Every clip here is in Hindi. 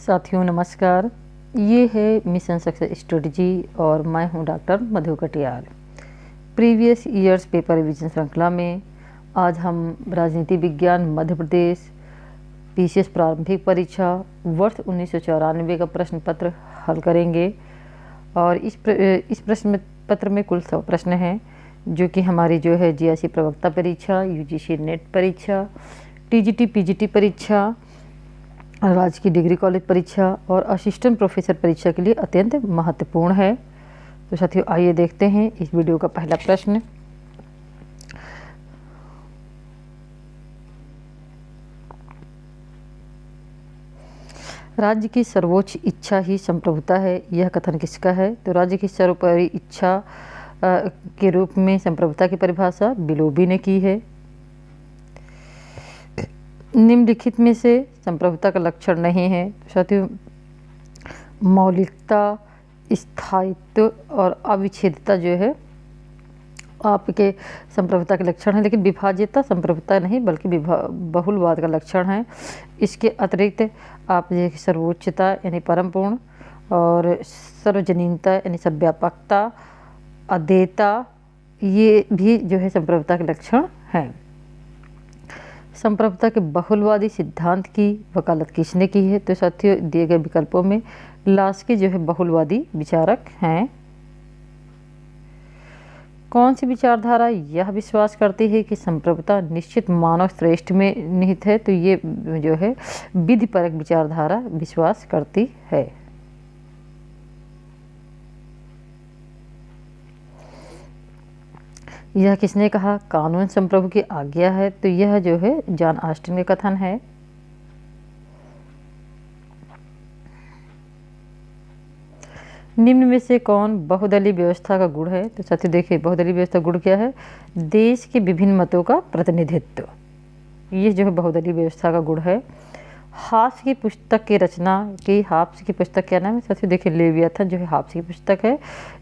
साथियों नमस्कार। ये है मिशन सक्सेस स्ट्रेटजी और मैं हूं doctor Madhu Katiyar. Previous years paper revision श्रृंखला में आज हम राजनीति विज्ञान मध्य प्रदेश पीसीएस प्रारंभिक परीक्षा वर्ष 1994 का प्रश्न पत्र हल करेंगे। और इस प्रश्न पत्र में कुल 100 प्रश्न हैं, जो कि हमारी जीआईसी प्रवक्ता परीक्षा, यूजीसी नेट परीक्षा, टीजीटी पीजीटी परीक्षा, राज्य की डिग्री कॉलेज परीक्षा और असिस्टेंट प्रोफेसर परीक्षा के लिए अत्यंत महत्वपूर्ण है। तो साथियों आइए देखते हैं इस वीडियो का पहला प्रश्न। राज्य की सर्वोच्च इच्छा ही संप्रभुता है, यह कथन किसका है? तो राज्य की सर्वोपरि इच्छा के रूप में संप्रभुता की परिभाषा बिलोबी ने की है। निम्नलिखित में से संप्रभुता का लक्षण नहीं है। साथियों, मौलिकता, स्थायित्व और अविच्छेद्यता आपके संप्रभुता के लक्षण हैं, लेकिन विभाज्यता संप्रभुता नहीं बल्कि बहुलवाद का लक्षण है। इसके अतिरिक्त आप सर्वोच्चता यानी परम पूर्ण और सर्वजनीनता यानी सर्वव्यापकता, अद्वैता, ये भी संप्रभुता के लक्षण हैं। संप्रभुता के बहुलवादी सिद्धांत की वकालत किसने की है? तो साथियों दिए गए विकल्पों में लास्की बहुलवादी विचारक हैं। कौन सी विचारधारा यह विश्वास करती है कि संप्रभुता निश्चित मानव श्रेष्ठ में निहित है? तो ये विधिपरक विचारधारा विश्वास करती है। यह किसने कहा? कानून संप्रभु की आज्ञा है। तो यह जॉन ऑस्टिन का कथन है। निम्न में से कौन बहुदलीय व्यवस्था का गुण है? तो साथियों देखिए, बहुदलीय व्यवस्था गुण क्या है? देश के विभिन्न मतों का प्रतिनिधित्व, ये बहुदलीय व्यवस्था का गुण है। हाब्स की पुस्तक की रचना की, हाब्स की पुस्तक क्या नाम है? साथियों देखिए, लेवियाथन हाब्स की पुस्तक है,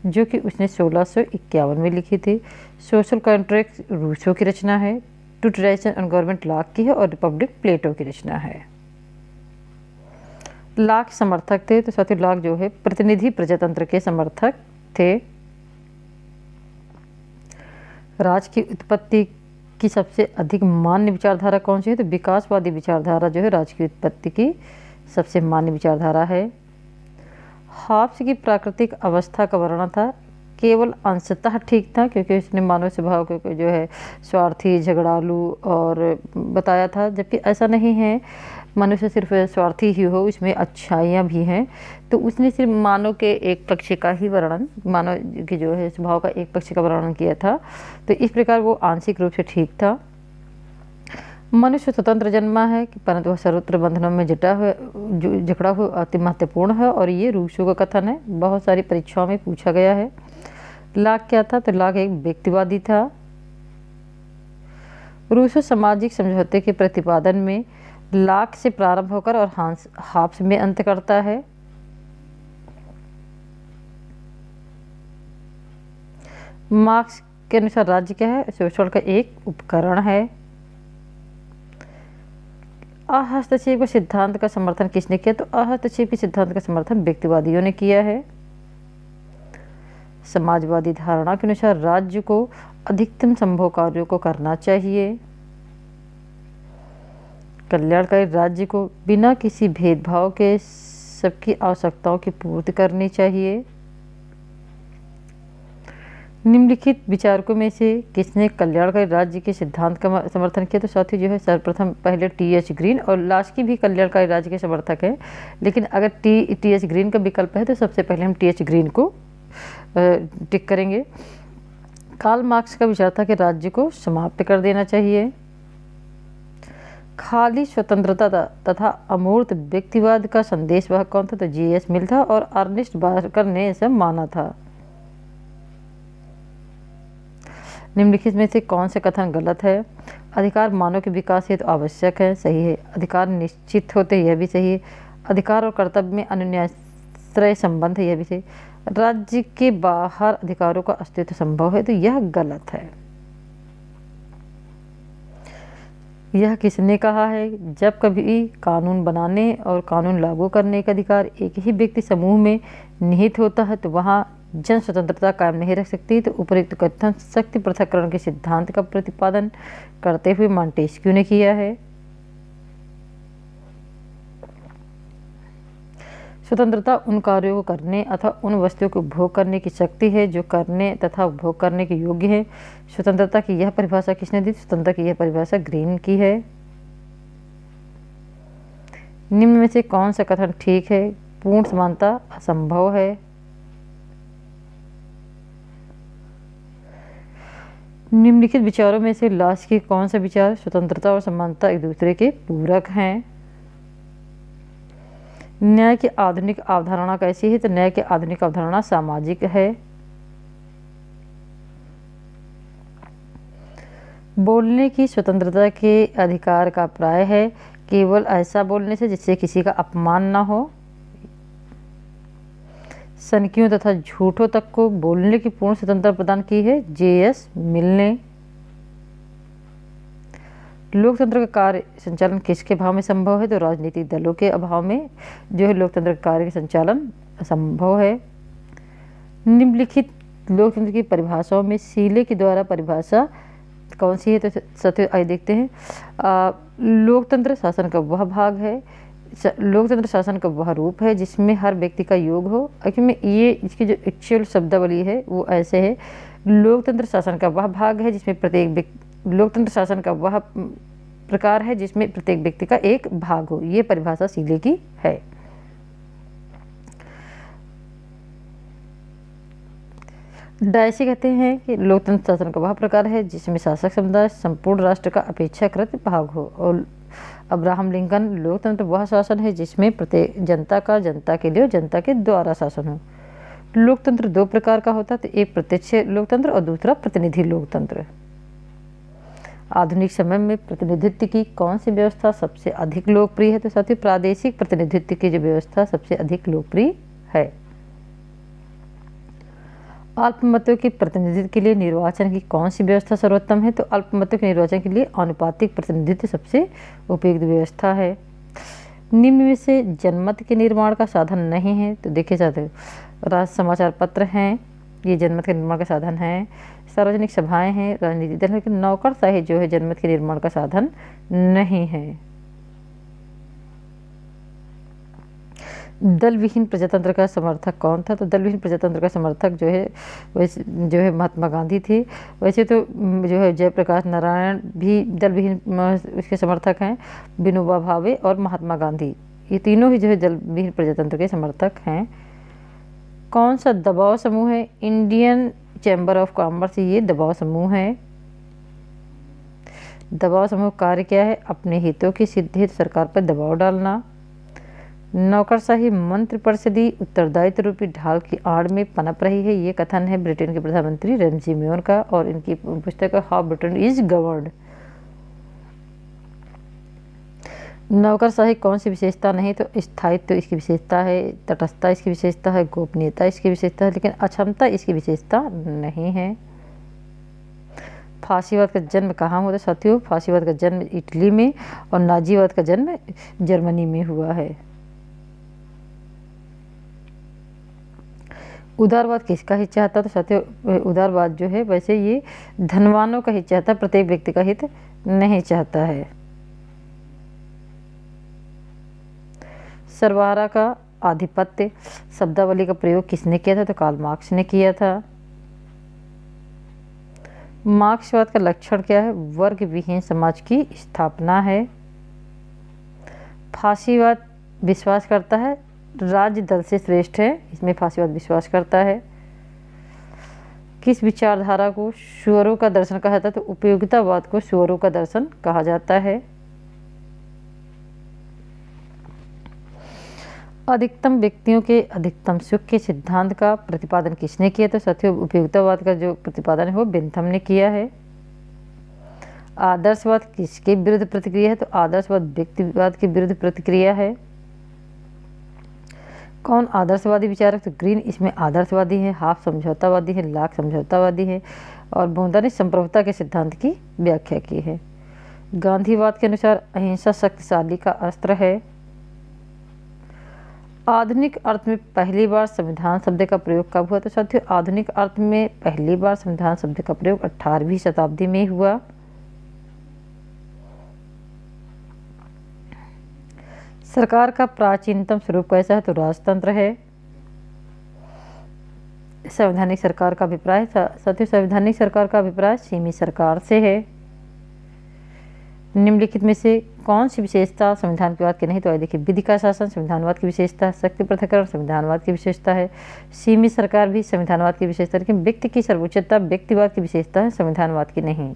जो कि उसने 1651 में लिखी थी। सोशल कॉन्ट्रैक्ट रूसो की रचना है। Two tradition and government Locke की है और रिपब्लिक प्लेटो की रचना है। लॉक समर्थक थे। तो साथियों लॉक प्रतिनिधि प्रजातंत्र के समर्थक थे। राज की उत्पत्ति की सबसे अधिक मान्य विचारधारा कौन सी है? तो विकासवादी विचारधारा राज की उत्पत्ति की सबसे मान्य विचारधारा है। हाब्स की प्राकृतिक अवस्था का वर्णन था, केवल अंशतः ठीक था, क्योंकि उसने मानव स्वभाव को स्वार्थी, झगड़ालू और बताया था, जबकि ऐसा नहीं है। मनुष्य सिर्फ स्वार्थी ही हो, इसमें अच्छाइयाँ भी हैं। तो उसने सिर्फ मानव के एक पक्ष का ही वर्णन, मानव के स्वभाव का एक पक्ष का वर्णन किया था। तो इस प्रकार वो आंशिक रूप से ठीक था। मनुष्य स्वतंत्र जन्मा है, परंतु वह सर्वत्र बंधनों में जकड़ा हुआ अति महत्वपूर्ण है, और ये रूसो का कथन है, बहुत सारी परीक्षाओं में पूछा गया है। लॉक क्या था? तो लॉक एक व्यक्तिवादी था। रूसो सामाजिक समझौते के प्रतिपादन में लॉक से प्रारंभ होकर और हाब्स में अंत करता है। मार्क्स के अनुसार राज्य क्या है? शोषण का एक उपकरण है। अहस्तक्षेप के सिद्धांत का समर्थन किसने किया? तो अहस्तक्षेप के सिद्धांत का समर्थन व्यक्तिवादियों ने किया है। समाजवादी धारणा के अनुसार राज्य को अधिकतम संभव कार्यों को करना चाहिए। कल्याणकारी राज्य को बिना किसी भेदभाव के सबकी आवश्यकताओं की पूर्ति करनी चाहिए। निम्नलिखित विचारकों में से किसने कल्याणकारी राज्य के सिद्धांत का समर्थन किया? तो साथियों सर्वप्रथम पहले टी.एच. ग्रीन, और लास्की भी कल्याणकारी राज्य के समर्थक हैं, लेकिन अगर टी.एच. ग्रीन का विकल्प है तो सबसे पहले हम टी.एच. ग्रीन को टिक करेंगे। कार्ल मार्क्स का विचार था कि राज्य को समाप्त कर देना चाहिए। खाली स्वतंत्रता तथा अमूर्त व्यक्तिवाद का संदेश वह कौन था? तो जी.एस. मिल था, और अर्नेस्ट बार्कर ने इसे माना था। निम्नलिखित में से कौन से कथन गलत है? अधिकार मानव के विकास हेतु आवश्यक है, सही है। अधिकार निश्चित होते, यह भी सही है। अधिकार और कर्तव्य में अन्योन्याश्रय संबंध है, यह भी सही। राज्य के बाहर अधिकारों का अस्तित्व संभव है, तो यह गलत है। यह किसने कहा है? जब कभी कानून बनाने और कानून लागू करने का अधिकार एक ही व्यक्ति समूह में निहित होता है तो वहाँ जन स्वतंत्रता कायम नहीं रख सकती। तो उपयुक्त कथन शक्ति पृथक्करण के सिद्धांत का प्रतिपादन करते हुए मॉन्टेस्क्यू ने किया है। स्वतंत्रता उन कार्यों को करने अथवा उन वस्तुओं को उपभोग करने की शक्ति है जो करने तथा उपभोग करने के योग्य है। स्वतंत्रता की यह परिभाषा किसने दी? स्वतंत्रता की यह परिभाषा ग्रीन की है। निम्न में से कौन सा कथन ठीक है? पूर्ण समानता असंभव है। निम्नलिखित विचारों में से लास्ट के कौन सा विचार स्वतंत्रता और समानता एक दूसरे के पूरक हैं? न्याय की आधुनिक अवधारणा कैसी है? तो न्याय की आधुनिक अवधारणा सामाजिक है। बोलने की स्वतंत्रता के अधिकार का प्राय है केवल ऐसा बोलने से जिससे किसी का अपमान न हो। सनकियों तथा झूठों तक को बोलने की पूर्ण स्वतंत्रता प्रदान की है जे.एस. मिल ने। लोकतंत्र का कार्य संचालन किसके अभाव में संभव है? तो राजनीतिक दलों के अभाव में जो है लोकतंत्र का कार्य संचालन असंभव है। निम्नलिखित लोकतंत्र की परिभाषाओं में सीले के द्वारा परिभाषा कौन सी है? तो सत्य आइए देखते हैं। लोकतंत्र शासन का वह भाग है, लोकतंत्र शासन का वह रूप है जिसमें हर व्यक्ति का योग हो। एक्चुअली में ये इसकी जो एक्चुअल शब्दावली है वो ऐसे है, लोकतंत्र शासन का वह भाग है जिसमें प्रत्येक व्यक्ति, लोकतंत्र शासन का वह प्रकार है जिसमें प्रत्येक व्यक्ति का एक भाग हो। ये परिभाषा सीले की है। डायसी कहते हैं कि लोकतंत्र शासन का वह प्रकार है जिसमें शासक समुदाय संपूर्ण राष्ट्र का अपेक्षाकृत भाग हो। और अब्राहम लिंकन लोकतंत्र वह शासन है जिसमें प्रत्येक जनता का जनता के लिए और जनता के द्वारा शासन हो। लोकतंत्र दो प्रकार का होता है, तो एक प्रत्यक्ष लोकतंत्र और दूसरा प्रतिनिधि लोकतंत्र। आधुनिक समय में प्रतिनिधित्व की कौन सी व्यवस्था सबसे अधिक लोकप्रिय है? तो साथियों प्रादेशिक प्रतिनिधित्व की जो व्यवस्था सबसे अधिक लोकप्रिय है। अल्पमतों के प्रतिनिधित्व के लिए निर्वाचन की कौन सी व्यवस्था सर्वोत्तम है? तो अल्पमतों के निर्वाचन के लिए आनुपातिक प्रतिनिधित्व सबसे उपयुक्त व्यवस्था है। निम्न में से जनमत के निर्माण का साधन नहीं है? तो देखिए जाते राज्य समाचार पत्र हैं, ये जनमत के निर्माण का साधन है। सार्वजनिक सभाएं हैं, राजनीतिक दल है, लेकिन नौकरशाही जो है जनमत के निर्माण का साधन नहीं है। दल विहीन प्रजातंत्र का समर्थक कौन था? तो दल विहीन प्रजातंत्र का समर्थक जो है महात्मा गांधी थे। वैसे तो जो है जयप्रकाश नारायण भी दल विहीन उसके समर्थक हैं। विनोबा भावे और महात्मा गांधी ये तीनों ही जो है दल विहीन प्रजातंत्र के समर्थक हैं। कौन सा दबाव समूह है? इंडियन चैम्बर ऑफ कॉमर्स ये दबाव समूह है। दबाव समूह कार्य क्या है? अपने हितों की सिद्धि हेतु सरकार पर दबाव डालना। नौकरशाही मंत्रिपरिषदीय उत्तरदायित्व रूपी ढाल की आड़ में पनप रही है, ये कथन है ब्रिटेन के प्रधानमंत्री रेमजी मेयर का, और इनकी पुस्तक है हाउ ब्रिटेन इज गवर्न्ड। नौकरशाही कौन सी विशेषता नहीं? तो स्थायित्व इसकी विशेषता है, तटस्थता इसकी विशेषता है, गोपनीयता इसकी विशेषता है, लेकिन अक्षमता इसकी विशेषता नहीं है। फांसीवाद का जन्म कहाँ हुआ था? साथियों फांसीवाद का जन्म इटली में और नाजीवाद का जन्म जर्मनी में हुआ है। उदारवाद किसका हित चाहता? तो साथियों उदारवाद जो है वैसे ये धनवानों का हित चाहता, प्रत्येक व्यक्ति का हित नहीं चाहता है। सर्वहारा का आधिपत्य शब्दावली का प्रयोग किसने किया था? तो कार्ल मार्क्स ने किया था। मार्क्सवाद का लक्षण क्या है? वर्ग विहीन समाज की स्थापना है। फांसीवाद विश्वास करता है राज्य दल से श्रेष्ठ है, इसमें फांसीवाद विश्वास करता है। किस विचारधारा को सुअरों का दर्शन कहा जाता है? तो उपयोगितावाद को सुअरों का दर्शन कहा जाता है। अधिकतम व्यक्तियों के अधिकतम सुख के सिद्धांत का प्रतिपादन किसने किया? तो साथियों उपयोगितावाद का जो प्रतिपादन है वो बेंथम ने किया है। आदर्शवाद किसके विरुद्ध प्रतिक्रिया है? तो आदर्शवाद व्यक्तिवाद के विरुद्ध प्रतिक्रिया है। कौन आदर्शवादी विचारक? तो ग्रीन इसमें आदर्शवादी है, हाफ समझौतावादी है, लाख समझौतावादी है, और बोंदा ने संप्रभुता के सिद्धांत की व्याख्या की है। गांधीवाद के अनुसार अहिंसा शक्तिशाली का अस्त्र है। आधुनिक अर्थ में पहली बार संविधान शब्द का प्रयोग कब हुआ? तो साथियों आधुनिक अर्थ में पहली बार संविधान शब्द का प्रयोग 18वीं शताब्दी में हुआ। सरकार का प्राचीनतम स्वरूप कैसा है? तो राजतंत्र है। संवैधानिक सरकार का अभिप्राय, साथियों संवैधानिक सरकार का अभिप्राय सीमित सरकार से है। निम्नलिखित में से कौन सी विशेषता संविधानवाद की नहीं? तो देखिए विधि का शासन संविधानवाद की विशेषता, शक्ति पृथक्करण संविधानवाद की विशेषता है, सीमित सरकार भी संविधानवाद की विशेषता, लेकिन व्यक्ति की सर्वोच्चता व्यक्तिवाद की विशेषता है, संविधानवाद की नहीं।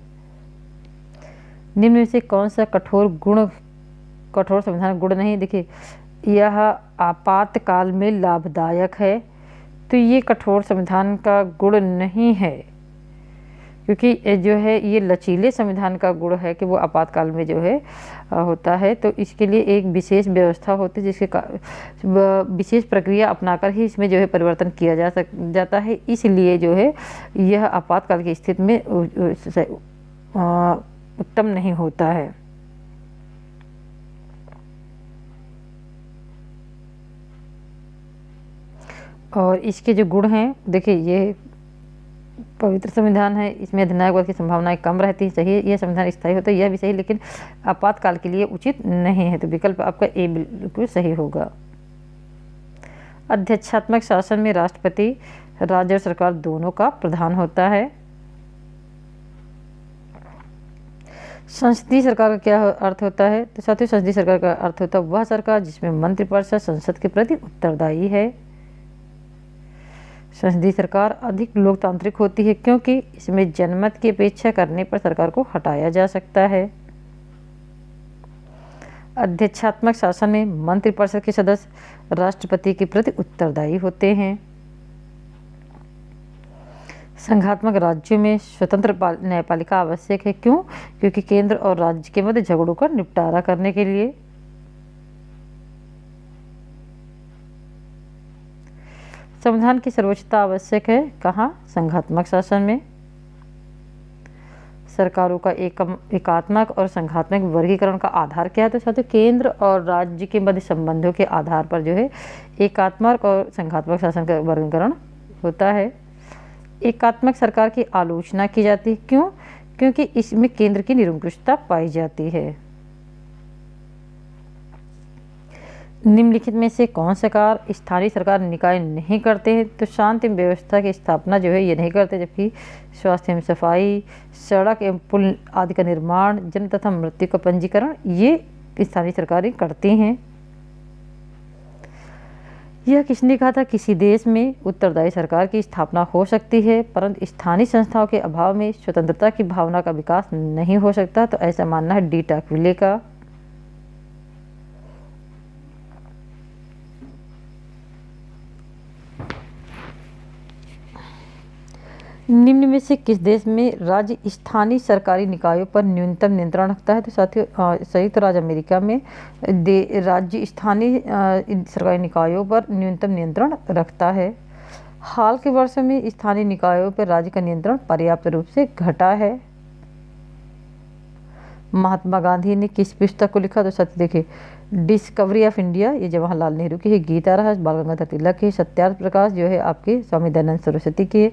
निम्न में से कौन सा कठोर संविधान गुण नहीं? देखिए यह आपातकाल में लाभदायक है, तो ये कठोर संविधान का गुण नहीं है, क्योंकि जो है ये लचीले संविधान का गुण है कि वो आपातकाल में जो है होता है। तो इसके लिए एक विशेष व्यवस्था होती है, जिसके विशेष प्रक्रिया अपनाकर ही इसमें जो है परिवर्तन किया जाता है, इसलिए जो है यह आपातकाल की स्थिति में उत्तम नहीं होता है। और इसके जो गुण हैं देखिए, ये पवित्र संविधान है, इसमें अधिनायकवाद की संभावनाएं कम रहती है, सही है। यह संविधान स्थायी होता है, यह भी सही, लेकिन आपातकाल के लिए उचित नहीं है। तो विकल्प आपका ए बिल्कुल सही होगा। अध्यक्षात्मक शासन में राष्ट्रपति राज्य और सरकार दोनों का प्रधान होता है। संसदीय सरकार का क्या अर्थ होता है? तो साथियों संसदीय सरकार का अर्थ होता है वह सरकार जिसमें मंत्रिपरिषद संसद के प्रति उत्तरदायी है। संसदीय सरकार अधिक लोकतांत्रिक होती है, क्योंकि इसमें जनमत की अपेक्षा करने पर सरकार को हटाया जा सकता है। अध्यक्षात्मक शासन में मंत्रिपरिषद के सदस्य राष्ट्रपति के प्रति उत्तरदायी होते हैं। संघात्मक राज्यों में स्वतंत्र न्यायपालिका आवश्यक है। क्यों? क्योंकि केंद्र और राज्य के मध्य झगड़ों का निपटारा करने के लिए। संविधान की सर्वोच्चता आवश्यक है कहाँ? संघात्मक शासन में। सरकारों का एकात्मक और संघात्मक वर्गीकरण का आधार क्या है? तो साथियों केंद्र और राज्य के मध्य संबंधों के आधार पर जो है एकात्मक और संघात्मक शासन का वर्गीकरण होता है। एकात्मक सरकार की आलोचना की जाती है। क्यों? क्योंकि इसमें केंद्र की निरंकुशता पाई जाती है। निम्नलिखित में से कौन सा कार्य स्थानीय सरकार निकाय नहीं करते हैं? तो शांति व्यवस्था की स्थापना जो है ये नहीं करते, जबकि स्वास्थ्य एवं सफाई, सड़क एवं पुल आदि का निर्माण, जन्म तथा मृत्यु का पंजीकरण ये स्थानीय सरकारें करती हैं। यह किसने कहा था? किसी देश में उत्तरदायी सरकार की स्थापना हो सकती है, परंतु स्थानीय संस्थाओं के अभाव में स्वतंत्रता की भावना का विकास नहीं हो सकता। तो ऐसा मानना है डी टॉकविले का। निम्न में से किस देश में राज्य स्थानीय सरकारी निकायों पर न्यूनतम नियंत्रण रखता है? तो साथियों संयुक्त राज्य अमेरिका में राज्य स्थानीय सरकारी निकायों पर न्यूनतम नियंत्रण रखता है। हाल के वर्षों में स्थानीय निकायों पर राज्य का नियंत्रण पर्याप्त रूप से घटा है। महात्मा गांधी ने किस पुस्तक को लिखा? तो साथियों देखिए डिस्कवरी ऑफ इंडिया, ये जवाहरलाल नेहरू की है। गीता रहस बाल गंगाधर तिलक की। सत्यार्थ प्रकाश जो है आपके स्वामी दयानंद सरस्वती की।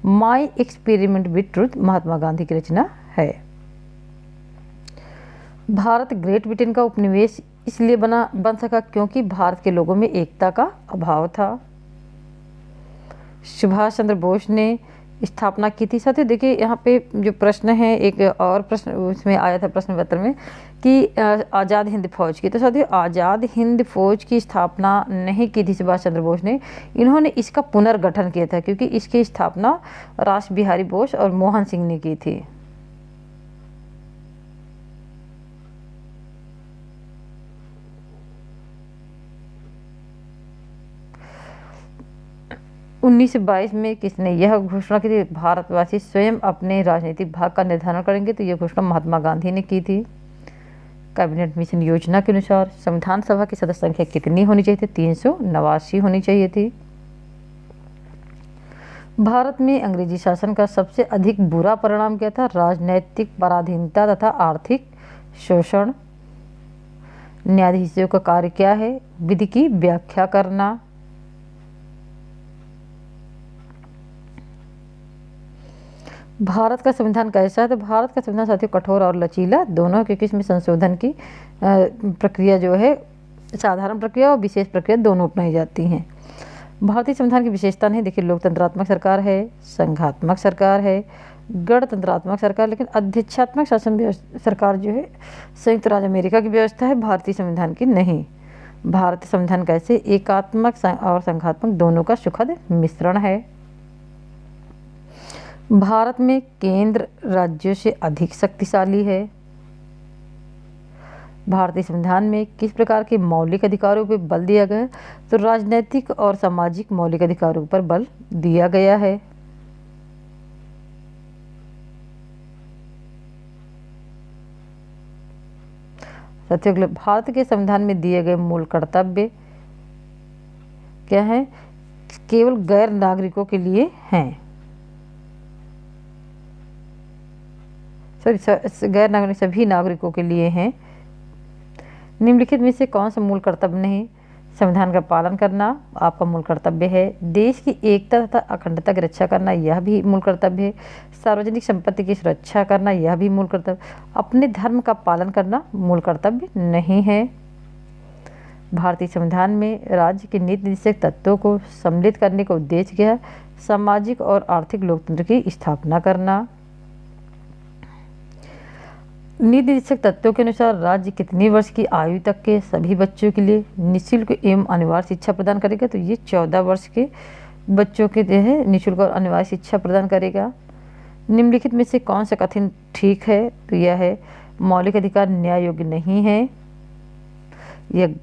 My experiment with truth Mahatma Gandhi की रचना है। भारत ग्रेट ब्रिटेन का उपनिवेश इसलिए बन सका क्योंकि भारत के लोगों में एकता का अभाव था। सुभाष चंद्र बोस ने स्थापना की थी। साथियों देखिए यहाँ पे जो प्रश्न है, एक और प्रश्न उसमें आया था प्रश्न पत्र में कि आज़ाद हिंद फौज की। तो साथियों आज़ाद हिंद फौज की स्थापना नहीं की थी सुभाष चंद्र बोस ने, इन्होंने इसका पुनर्गठन किया था, क्योंकि इसकी स्थापना रास बिहारी बोस और मोहन सिंह ने की थी। उन्नीस सौ 22 में किसने यह घोषणा की थी? भारतवासी स्वयं अपने राजनीतिक भाग का निर्धारण करेंगे। तो यह घोषणा महात्मा गांधी ने की थी। कैबिनेट मिशन योजना के अनुसार संविधान सभा की सदस्य संख्या कितनी होनी चाहिए थी? 389 होनी चाहिए थी। भारत में अंग्रेजी शासन का सबसे अधिक बुरा परिणाम क्या था? राजनैतिक पराधीनता तथा आर्थिक शोषण। न्यायाधीशों का कार्य क्या है? विधि की व्याख्या करना। भारत का संविधान कैसा है? तो भारत का संविधान साथियों कठोर और लचीला दोनों, क्योंकि इसमें संशोधन की प्रक्रिया जो है साधारण प्रक्रिया और विशेष प्रक्रिया दोनों अपनाई जाती हैं। भारतीय संविधान की विशेषता नहीं, देखिए लोकतंत्रात्मक सरकार है, संघात्मक सरकार है, गणतंत्रात्मक सरकार, लेकिन अध्यक्षात्मक शासन सरकार जो है संयुक्त राज्य अमेरिका की व्यवस्था है, भारतीय संविधान की नहीं। भारतीय संविधान कैसे? एकात्मक और संघात्मक दोनों का सुखद मिश्रण है। भारत में केंद्र राज्यों से अधिक शक्तिशाली है। भारतीय संविधान में किस प्रकार के मौलिक अधिकारों पर बल दिया गया है? तो राजनैतिक और सामाजिक मौलिक अधिकारों पर बल दिया गया है। साथियों, भारत के संविधान में दिए गए मूल कर्तव्य क्या है? केवल गैर नागरिकों के लिए हैं। गैर नागरिक सभी नागरिकों के लिए हैं। निम्नलिखित में से कौन सा मूल कर्तव्य नहीं? संविधान का पालन करना आपका मूल कर्तव्य है। देश की एकता तथा अखंडता की रक्षा करना यह भी मूल कर्तव्य है। सार्वजनिक संपत्ति की सुरक्षा करना यह भी मूल कर्तव्य। अपने धर्म का पालन करना मूल कर्तव्य नहीं है। भारतीय संविधान में राज्य के नीति निर्देशक तत्वों को सम्मिलित करने का उद्देश्य क्या है? सामाजिक और आर्थिक लोकतंत्र की स्थापना करना। नीति निर्देशक तत्वों के अनुसार राज्य कितनी वर्ष की आयु तक के सभी बच्चों के लिए निःशुल्क एवं अनिवार्य शिक्षा प्रदान करेगा? तो ये 14 वर्ष के बच्चों के जो है निःशुल्क और अनिवार्य शिक्षा प्रदान करेगा। निम्नलिखित में से कौन सा कथन ठीक है? तो यह है मौलिक अधिकार न्याय योग्य नहीं है, यह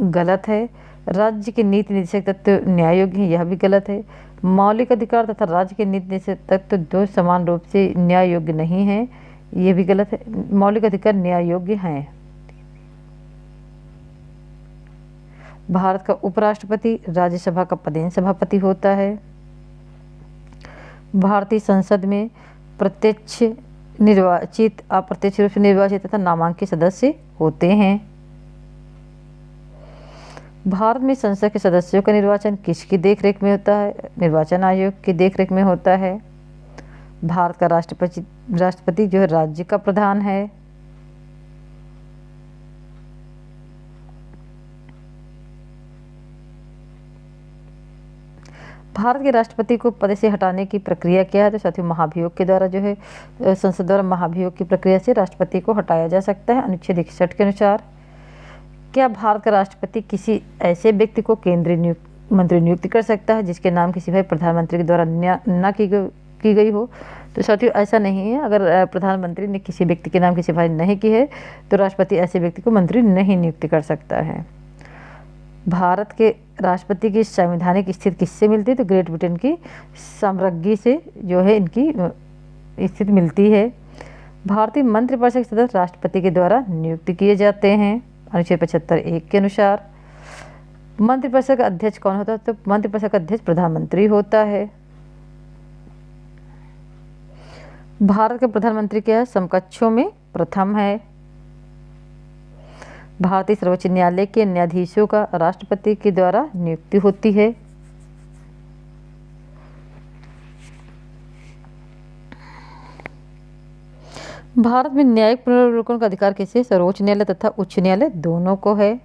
गलत है। राज्य के नीति निर्देशक तत्व न्याय योग्य हैं, यह भी गलत है। मौलिक अधिकार तथा राज्य के नीति निर्देशक तत्व दो समान रूप से न्याय योग्य नहीं है, ये भी गलत है। मौलिक अधिकार न्याय योग्य हैं। भारत का उपराष्ट्रपति राज्यसभा का पदेन सभापति होता है। भारतीय संसद में प्रत्यक्ष निर्वाचित, अप्रत्यक्ष रूप से निर्वाचित तथा नामांकित सदस्य होते हैं। भारत में संसद के सदस्यों का निर्वाचन किसकी देखरेख में होता है? निर्वाचन आयोग की देखरेख में होता है। भारत का राष्ट्रपति जो है राज्य का प्रधान है। भारत के राष्ट्रपति को पद से हटाने की प्रक्रिया क्या है? तो साथियों महाभियोग के द्वारा जो है संसद द्वारा महाभियोग की प्रक्रिया से राष्ट्रपति को हटाया जा सकता है अनुच्छेद 61 के अनुसार। क्या भारत का राष्ट्रपति किसी ऐसे व्यक्ति को केंद्रीय मंत्री नियुक्त कर सकता है जिसके नाम की सिफारिश प्रधानमंत्री के द्वारा न की गई हो? तो साथियों ऐसा नहीं है। अगर प्रधानमंत्री ने किसी व्यक्ति के नाम की सिफारिश नहीं की है तो राष्ट्रपति ऐसे व्यक्ति को मंत्री नहीं नियुक्त कर सकता है। भारत के राष्ट्रपति की संवैधानिक स्थिति किससे मिलती है? तो ग्रेट ब्रिटेन की साम्राज्ञी से जो है इनकी स्थिति मिलती है। भारतीय मंत्रिपरिषद के सदस्य राष्ट्रपति के द्वारा नियुक्त किए जाते हैं अनुच्छेद 75(1) के अनुसार। मंत्रिपरिषद का अध्यक्ष कौन होता है? तो मंत्रिपरिषद का अध्यक्ष प्रधानमंत्री होता है। भारत का प्रधानमंत्री क्या है? समकक्षों में प्रथम है। भारतीय सर्वोच्च न्यायालय के न्यायाधीशों का राष्ट्रपति के द्वारा नियुक्ति होती है। भारत में न्यायिक पुनरावलोकन का अधिकार किसे? सर्वोच्च न्यायालय तथा उच्च न्यायालय दोनों को है।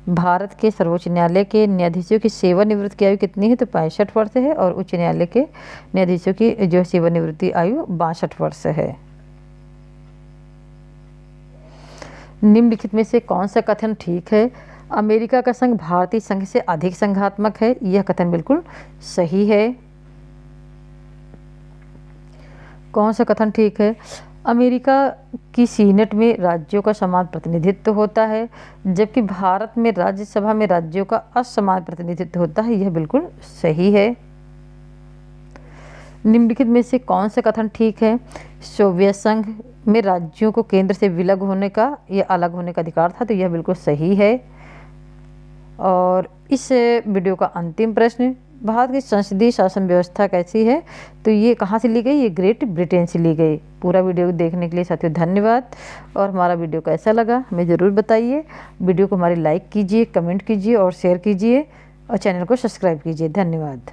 भारत के सर्वोच्च न्यायालय के न्यायाधीशों की सेवानिवृत्ति की आयु कितनी है? तो 65 वर्ष है और उच्च न्यायालय के न्यायाधीशों की जो सेवानिवृत्ति आयु 62 वर्ष है। निम्नलिखित में से कौन सा कथन ठीक है? अमेरिका का संघ भारतीय संघ से अधिक संघात्मक है, यह कथन बिल्कुल सही है। कौन सा कथन ठीक है? अमेरिका की सीनेट में राज्यों का समान प्रतिनिधित्व होता है जबकि भारत में राज्यसभा में राज्यों का असमान प्रतिनिधित्व होता है, यह बिल्कुल सही है। निम्नलिखित में से कौन सा कथन ठीक है? सोवियत संघ में राज्यों को केंद्र से विलग होने का या अलग होने का अधिकार था, तो यह बिल्कुल सही है। और इस वीडियो का अंतिम प्रश्न भारत की संसदीय शासन व्यवस्था कैसी है, तो ये कहाँ से ली गई, ये ग्रेट ब्रिटेन से ली गई। पूरा वीडियो देखने के लिए साथियों धन्यवाद। और हमारा वीडियो कैसा लगा हमें ज़रूर बताइए। वीडियो को हमारी लाइक कीजिए, कमेंट कीजिए और शेयर कीजिए और चैनल को सब्सक्राइब कीजिए। धन्यवाद।